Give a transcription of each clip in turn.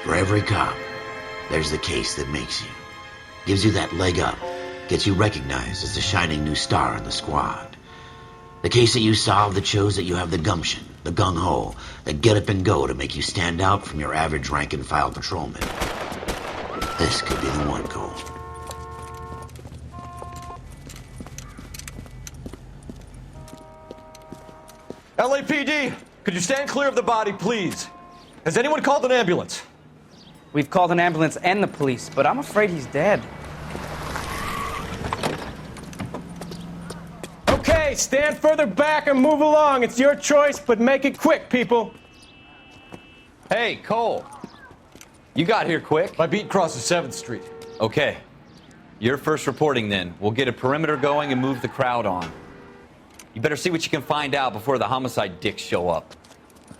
For every cop, there's the case that makes you. Gives you that leg up. Gets you recognized as the shining new star in the squad. The case that you solve that shows that you have the gumption, the gung-ho, the get up and go to make you stand out from your average rank-and-file patrolman. This could be the one, Cole. LAPD, could you stand clear of the body, please? Has anyone called an ambulance? We've called an ambulance and the police, but I'm afraid he's dead. Okay, stand further back and move along. It's your choice, but make it quick, people. Hey, Cole. You got here quick. My beat crosses 7th Street. Okay. You're first reporting then. We'll get a perimeter going and move the crowd on. You better see what you can find out before the homicide dicks show up.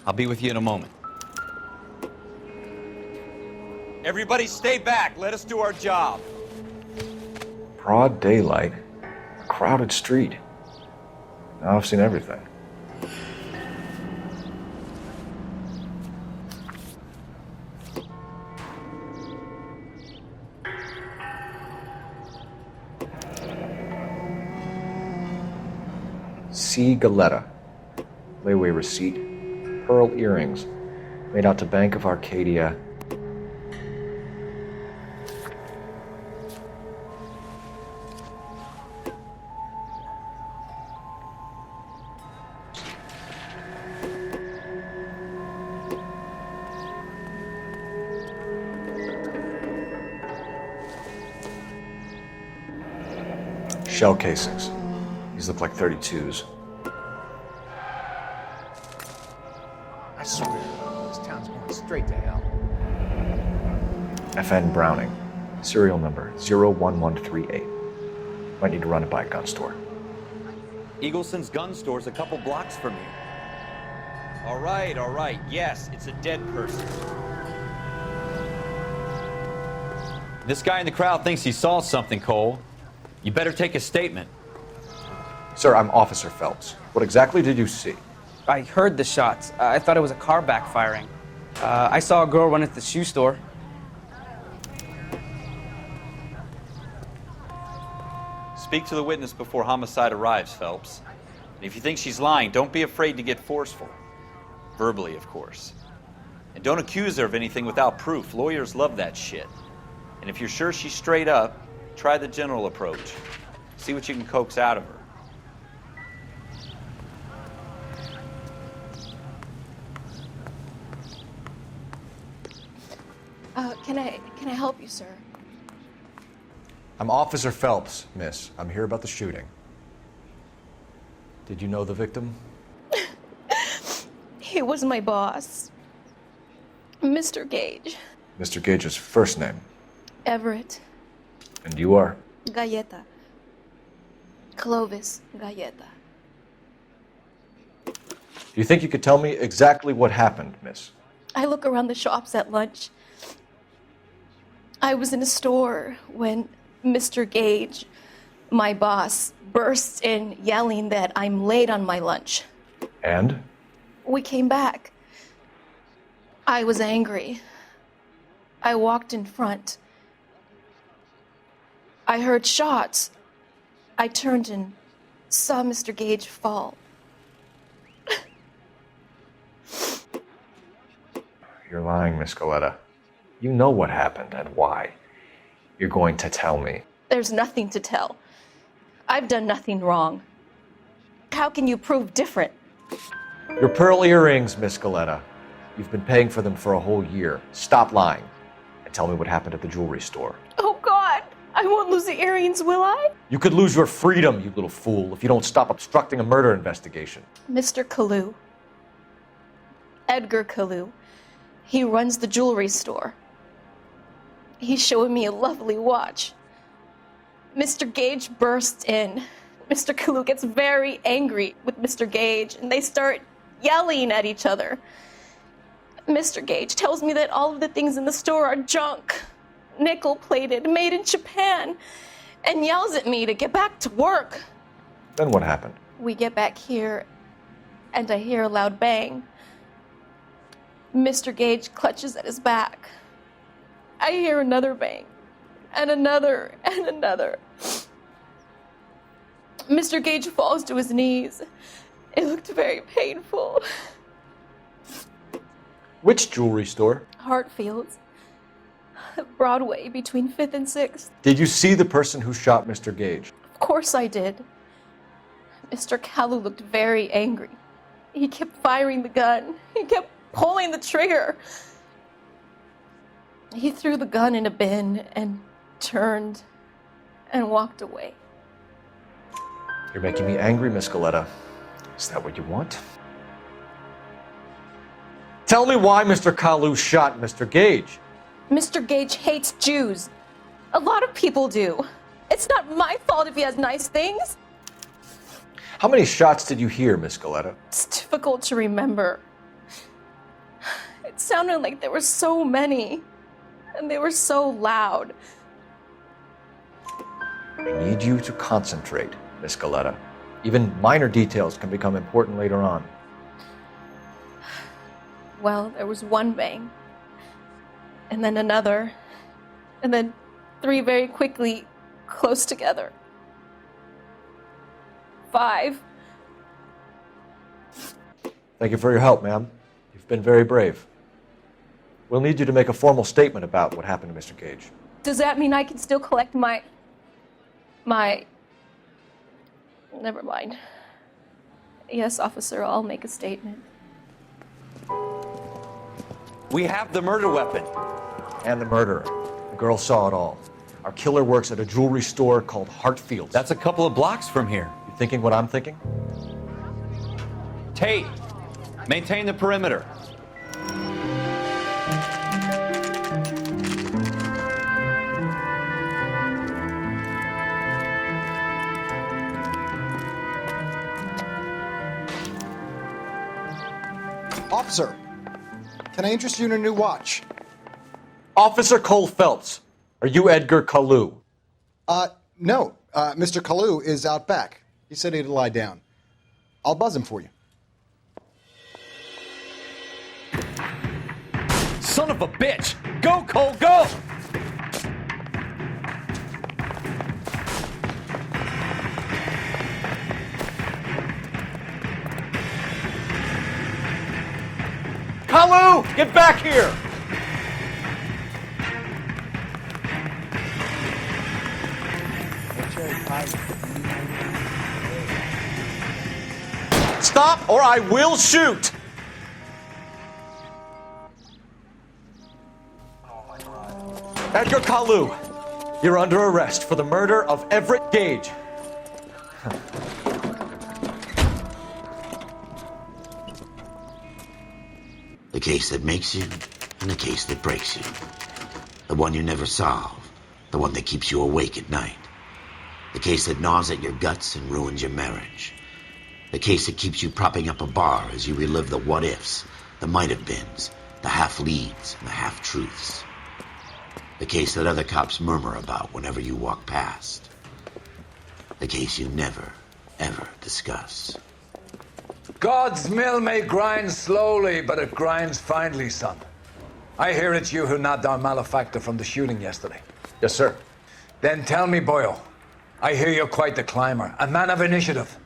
I'll be with you in a moment. Everybody stay back. Let us do our job. Broad daylight, a crowded street. Now I've seen everything. C. Galetta. Layaway receipt. Pearl earrings. Made out to Bank of Arcadia. Shell casings. These look like 32s. I swear, this town's going straight to hell. FN Browning. Serial number 01138. Might need to run it by a gun store. Eagleson's gun store's a couple blocks from here. All right. Yes, it's a dead person. This guy in the crowd thinks he saw something, Cole. You better take a statement. Sir, I'm Officer Phelps. What exactly did you see? I heard the shots. I thought it was a car backfiring. I saw a girl run into the shoe store. Speak to the witness before homicide arrives, Phelps. And if you think she's lying, don't be afraid to get forceful. Verbally, of course. And don't accuse her of anything without proof. Lawyers love that shit. And if you're sure she's straight up, try the general approach. See what you can coax out of her. Can I help you, sir? I'm Officer Phelps, miss. I'm here about the shooting. Did you know the victim? He was my boss, Mr. Gage. Mr. Gage's first name. Everett. And you are? Galleta. Clovis Galleta. Do you think you could tell me exactly what happened, miss? I look around the shops at lunch. I was in a store when Mr. Gage, my boss, bursts in yelling that I'm late on my lunch. And? We came back. I was angry. I walked in front. I heard shots. I turned and saw Mr. Gage fall. You're lying, Miss Galetta. You know what happened and why. You're going to tell me. There's nothing to tell. I've done nothing wrong. How can you prove different? Your pearl earrings, Miss Galetta. You've been paying for them for a whole year. Stop lying and tell me what happened at the jewelry store. Oh, God! I won't lose the earrings, will I? You could lose your freedom, you little fool, if you don't stop obstructing a murder investigation. Mr. Kalu. Edgar Kalu. He runs the jewelry store. He's showing me a lovely watch. Mr. Gage bursts in. Mr. Kalu gets very angry with Mr. Gage, and they start yelling at each other. Mr. Gage tells me that all of the things in the store are junk, nickel-plated, made in Japan, and yells at me to get back to work. Then what happened? We get back here, and I hear a loud bang. Mr. Gage clutches at his back. I hear another bang, and another, and another. Mr. Gage falls to his knees. It looked very painful. Which jewelry store? Hartfield's. Broadway, between 5th and 6th. Did you see the person who shot Mr. Gage? Of course I did. Mr. Kalu looked very angry. He kept firing the gun. He kept pulling the trigger. He threw the gun in a bin and turned and walked away. You're making me angry, Miss Galetta. Is that what you want? Tell me why Mr. Kalu shot Mr. Gage. Mr. Gage hates Jews. A lot of people do. It's not my fault if he has nice things. How many shots did you hear, Miss Galetta? It's difficult to remember. It sounded like there were so many, and they were so loud. I need you to concentrate, Miss Galetta. Even minor details can become important later on. Well, there was one bang, and then another, and then 3 very quickly, close together. 5. Thank you for your help, ma'am. You've been very brave. We'll need you to make a formal statement about what happened to Mr. Gage. Does that mean I can still collect my... Never mind. Yes, officer, I'll make a statement. We have the murder weapon. And the murderer. The girl saw it all. Our killer works at a jewelry store called Hartfield's. That's a couple of blocks from here. You thinking what I'm thinking? Tate, maintain the perimeter. Officer, can I interest you in a new watch? Officer Cole Phelps, are you Edgar Kalu? No. Mr. Kalu is out back. He said he'd lie down. I'll buzz him for you. Son of a bitch! Go, Cole, go! Kalu, get back here! Stop or I will shoot! Edgar Kalu, you're under arrest for the murder of Everett Gage. The case that makes you, and the case that breaks you. The one you never solve, the one that keeps you awake at night. The case that gnaws at your guts and ruins your marriage. The case that keeps you propping up a bar as you relive the what-ifs, the might-have-beens, the half-leads, and the half-truths. The case that other cops murmur about whenever you walk past. The case you never, ever discuss. God's mill may grind slowly, but it grinds finely, son. I hear it's you who nabbed our malefactor from the shooting yesterday. Yes, sir. Then tell me, Boyle, I hear you're quite the climber, a man of initiative.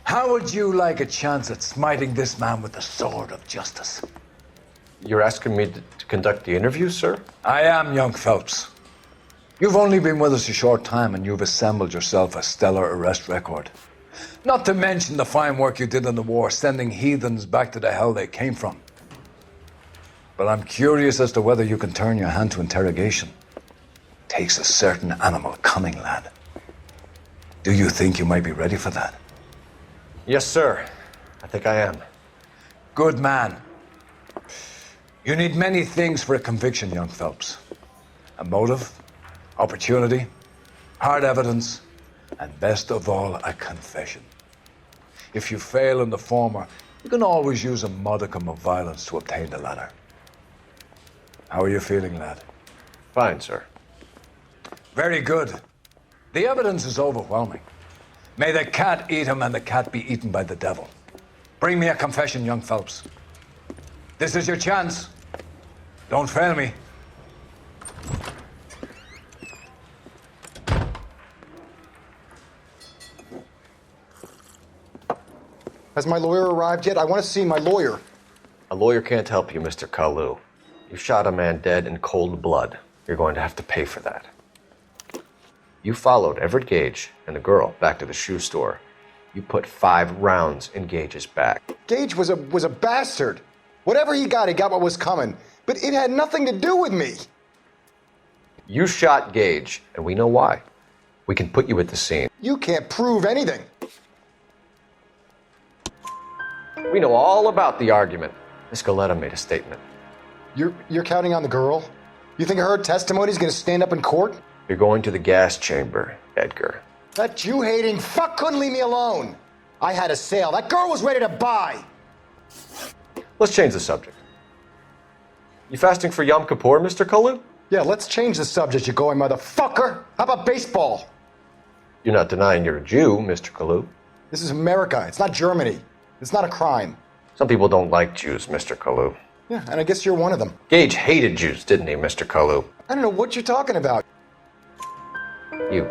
How would you like a chance at smiting this man with the sword of justice? You're asking me to conduct the interview, sir? I am, young Phelps. You've only been with us a short time and you've assembled yourself a stellar arrest record. Not to mention the fine work you did in the war, sending heathens back to the hell they came from. But I'm curious as to whether you can turn your hand to interrogation. Takes a certain animal cunning, lad. Do you think you might be ready for that? Yes, sir. I think I am. Good man. You need many things for a conviction, young Phelps. A motive, opportunity, hard evidence, and best of all, a confession. If you fail in the former, you can always use a modicum of violence to obtain the latter. How are you feeling, lad? Fine, sir. Very good. The evidence is overwhelming. May the cat eat him and the cat be eaten by the devil. Bring me a confession, young Phelps. This is your chance. Don't fail me. Has my lawyer arrived yet? I want to see my lawyer. A lawyer can't help you, Mr. Kalu. You shot a man dead in cold blood. You're going to have to pay for that. You followed Everett Gage and the girl back to the shoe store. You put 5 rounds in Gage's back. Gage was a bastard. Whatever he got what was coming. But it had nothing to do with me. You shot Gage, and we know why. We can put you at the scene. You can't prove anything. We know all about the argument. Miss Galetta made a statement. You're counting on the girl? You think her testimony is going to stand up in court? You're going to the gas chamber, Edgar. That Jew-hating fuck couldn't leave me alone. I had a sale. That girl was ready to buy. Let's change the subject. You fasting for Yom Kippur, Mr. Kalu? Yeah, let's change the subject, you going motherfucker. How about baseball? You're not denying you're a Jew, Mr. Kalu. This is America. It's not Germany. It's not a crime. Some people don't like Jews, Mr. Kalu. Yeah, and I guess you're one of them. Gage hated Jews, didn't he, Mr. Kalu? I don't know what you're talking about. You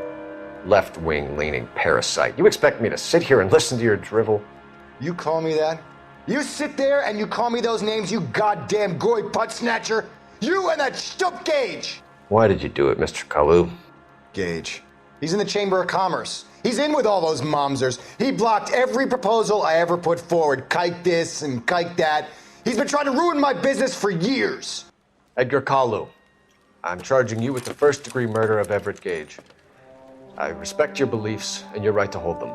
left-wing leaning parasite. You expect me to sit here and listen to your drivel? You call me that? You sit there and you call me those names, you goddamn goy putt snatcher? You and that stup Gage! Why did you do it, Mr. Kalu? Gage. He's in the Chamber of Commerce. He's in with all those momsers. He blocked every proposal I ever put forward. Kike this and kike that. He's been trying to ruin my business for years. Edgar Kalu, I'm charging you with the first-degree murder of Everett Gage. I respect your beliefs and your right to hold them.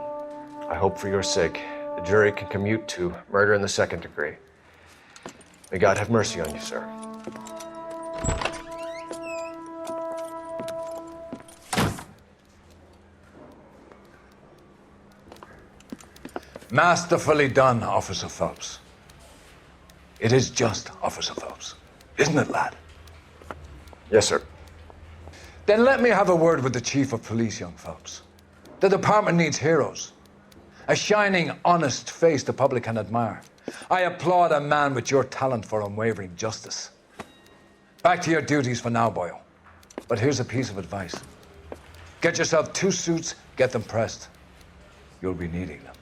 I hope for your sake the jury can commute to murder in the second degree. May God have mercy on you, sir. Masterfully done, Officer Phelps. It is just Officer Phelps, isn't it, lad? Yes, sir. Then let me have a word with the Chief of Police, young Phelps. The department needs heroes. A shining, honest face the public can admire. I applaud a man with your talent for unwavering justice. Back to your duties for now, boyo. But here's a piece of advice. Get yourself 2 suits, get them pressed. You'll be needing them.